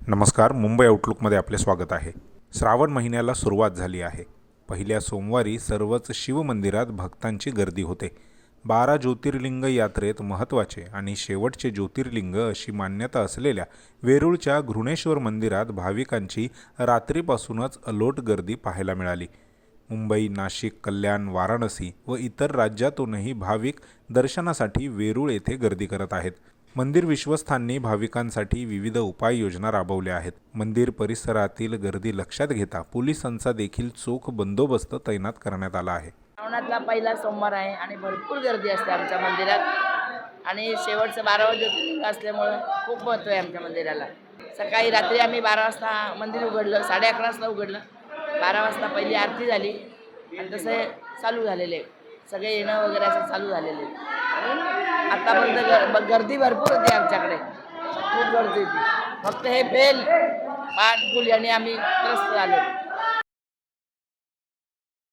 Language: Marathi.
नमस्कार, मुंबई आउटलुकमध्ये आपले स्वागत आहे। श्रावण महिन्याला सुरुवात झाली आहे। पहिल्या सोमवारी सर्वच शिवमंदिरात भक्तांची गर्दी होते। 12 ज्योतिर्लिंग यात्रेत महत्त्वाचे आणि शेवटचे ज्योतिर्लिंग अशी मान्यता असलेल्या वेरूळच्या घृणेश्वर मंदिरात भाविकांची रात्रीपासूनच अलोट गर्दी पाहायला मिळाली। मुंबई, नाशिक, कल्याण, वाराणसी व इतर राज्यातूनही भाविक दर्शनासाठी वेरूळ येथे गर्दी करत आहेत। मंदिर विश्वस्थांनी भाविकांसाठी विविध उपाययोजना राबवल्या आहेत। मंदिर परिसरातील गर्दी लक्षात घेता पोलिसांचा देखील चोख बंदोबस्त तैनात करण्यात आला आहे। श्रावणातला पहिला सोमवार आहे आणि भरपूर गर्दी असते आमच्या मंदिरात आणि शेवटचं 12वा ज्योतिर्लिंग असल्यामुळे खूप महत्त्व आहे आमच्या मंदिराला। सकाळी रात्री आम्ही 12 वाजता मंदिर उघडलं, 11:30 वाजता उघडलं, 12 वाजता पहिली आरती झाली आणि तसे चालू झालेले सगळे येणं वगैरे असं चालू झालेले। आतापर्यंत गर्दी भरपूर होती आमच्याकडे, खूप गर्दी होती। फक्त हे बेल पाठफुल यांनी आम्ही त्रस्त झालो।